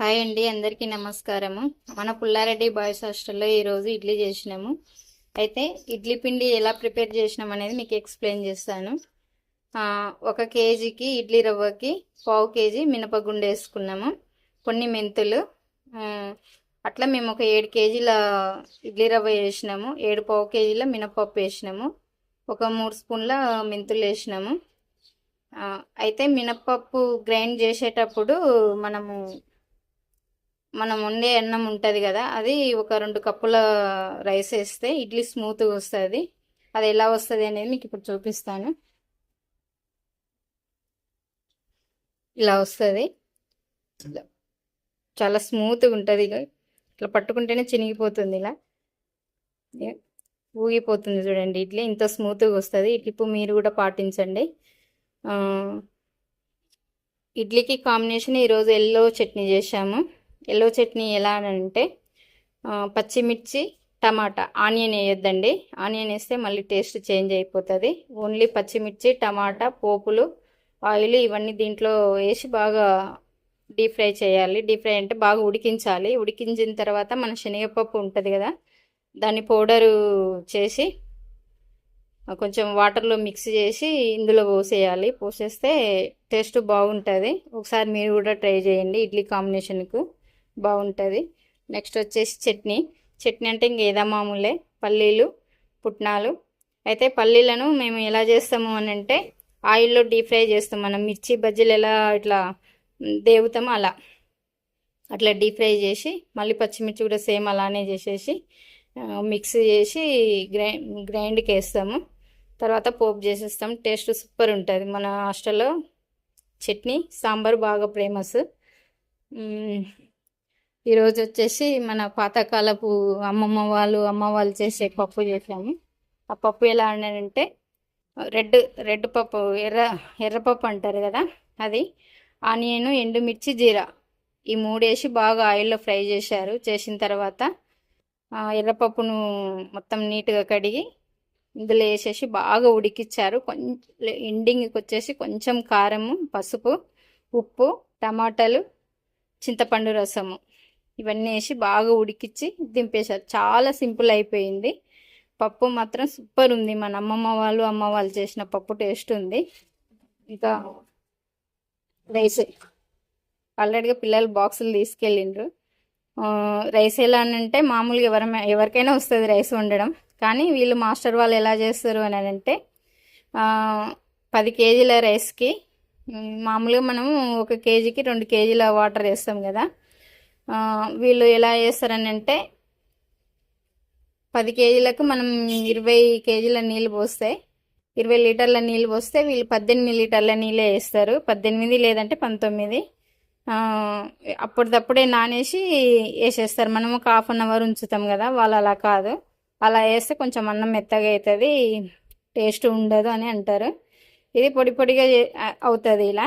Hi అండి, అందరికీ నమస్కారము. మన పుల్లారెడ్డి బాయ్స్ హాస్టల్లో ఈరోజు ఇడ్లీ చేసినాము. అయితే ఇడ్లీ పిండి ఎలా ప్రిపేర్ చేసినాం అనేది మీకు ఎక్స్ప్లెయిన్ చేస్తాను. 1 కేజీకి ఇడ్లీ రవ్వకి 1/2 కేజీ మినపగుండు వేసుకున్నాము, కొన్ని మెంతులు. అట్లా మేము ఒక 7 కేజీల ఇడ్లీ రవ్వ వేసినాము, 7 1/2 కేజీల మినపప్పు వేసినాము, ఒక 3 స్పూన్ల మెంతులు వేసినాము. అయితే మినపప్పు గ్రైండ్ చేసేటప్పుడు మనం వండే అన్నం ఉంటుంది కదా, అది ఒక 2 కప్పుల రైస్ వేస్తే ఇడ్లీ స్మూత్గా వస్తుంది. అది ఎలా వస్తుంది అనేది మీకు ఇప్పుడు చూపిస్తాను. ఇలా వస్తుంది, చాలా స్మూత్గా ఉంటుంది. ఇట్లా పట్టుకుంటేనే చినిగిపోతుంది, ఇలా ఊగిపోతుంది. చూడండి, ఇడ్లీ ఇంత స్మూత్గా వస్తుంది. ఈ టిప్పు మీరు కూడా పాటించండి. ఇడ్లీకి కాంబినేషన్ ఈరోజు ఎల్లో చట్నీ చేశాము. ఎల్లో చట్నీ ఎలా అంటే పచ్చిమిర్చి, టమాటా, ఆనియన్ వేయొద్దండి. ఆనియన్ వేస్తే మళ్ళీ టేస్ట్ చేంజ్ అయిపోతుంది. ఓన్లీ పచ్చిమిర్చి, టమాటా, పోపులు, ఆయిల్ ఇవన్నీ దీంట్లో వేసి బాగా డీప్ ఫ్రై చేయాలి. డీప్ ఫ్రై అంటే బాగా ఉడికించాలి. ఉడికించిన తర్వాత మన శనగపప్పు ఉంటుంది కదా, దాన్ని పౌడరు చేసి కొంచెం వాటర్లో మిక్స్ చేసి ఇందులో పోసేయాలి. పోసేస్తే టేస్ట్ బాగుంటుంది. ఒకసారి మీరు కూడా ట్రై చేయండి, ఇడ్లీ కాంబినేషన్కు బాగుంటుంది. నెక్స్ట్ వచ్చేసి చట్నీ అంటే ఇంకేదా మామూలే, పల్లీలు, పుట్నాలు. అయితే పల్లీలను మేము ఎలా చేస్తాము అని అంటే ఆయిల్లో డీప్ ఫ్రై చేస్తాం. మనం మిర్చి బజ్జీలు ఎలా ఇట్లా దేవుతామో అట్లా డీప్ ఫ్రై చేసి మళ్ళీ పచ్చిమిర్చి కూడా సేమ్ అలానే చేసేసి మిక్స్ చేసి గ్రైండ్కి వేస్తాము. తర్వాత పోపు చేసేస్తాం. టేస్ట్ సూపర్ ఉంటుంది. మన హాస్టల్లో చట్నీ, సాంబార్ బాగా ఫేమస్. ఈరోజు వచ్చేసి మన పాతకాలపు అమ్మ వాళ్ళు చేసే పప్పు చేసాము. ఆ పప్పు ఎలా అంటే రెడ్ పప్పు, ఎర్రపప్పు అంటారు కదా, అది ఆనియన్, ఎండుమిర్చి, జీరా ఈ 3 వేసి బాగా ఆయిల్లో ఫ్రై చేశారు. చేసిన తర్వాత ఎర్రపప్పును మొత్తం నీట్గా కడిగి ఇందులో వేసేసి బాగా ఉడికిచ్చారు. కొంచెం ఎండింగ్కి వచ్చేసి కొంచెం కారము, పసుపు, ఉప్పు, టమాటాలు, చింతపండు రసము ఇవన్నీ వేసి బాగా ఉడికిచ్చి దింపేశారు. చాలా సింపుల్ అయిపోయింది. పప్పు మాత్రం సూపర్ ఉంది. మన అమ్మ వాళ్ళు చేసిన పప్పు టేస్ట్ ఉంది. ఇంకా రైస్ ఆల్రెడీగా పిల్లలు బాక్సులు తీసుకెళ్ళిండ్రు. రైస్ ఎలా అంటే మామూలుగా ఎవరికైనా వస్తుంది రైస్ వండడం. కానీ వీళ్ళు మాస్టర్ వాళ్ళు ఎలా చేస్తారు అని అంటే 10 కేజీల రైస్కి మామూలుగా మనం 1 కేజీకి 2 కేజీల వాటర్ వేస్తాం కదా, వీళ్ళు ఎలా చేస్తారని అంటే 10 కేజీలకు మనం 20 కేజీల నీళ్ళు పోస్తే, 20 లీటర్ల నీళ్ళు పోస్తే వీళ్ళు 18 లీటర్ల నీళ్ళే వేస్తారు. 18 లేదంటే 19 అప్పటిదప్పుడే నానేసి వేసేస్తారు. మనం ఒక 1/2 అవర్ ఉంచుతాం కదా, వాళ్ళు అలా కాదు. అలా వేస్తే కొంచెం అన్నం మెత్తగా అవుతుంది, టేస్ట్ ఉండదు అని అంటారు. ఇది పొడి పొడిగా అవుతుంది. ఇలా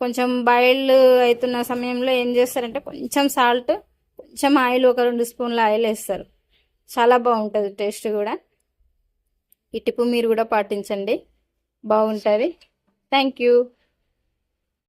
కొంచెం బాయిల్డ్ అవుతున్న సమయంలో ఏం చేస్తారంటే కొంచెం సాల్ట్, కొంచెం ఆయిల్, ఒక 2 స్పూన్ల ఆయిల్ వేస్తారు. చాలా బాగుంటుంది టేస్ట్ కూడా. ఈ టిప్పు మీరు కూడా పాటించండి, బాగుంటుంది. Thank you.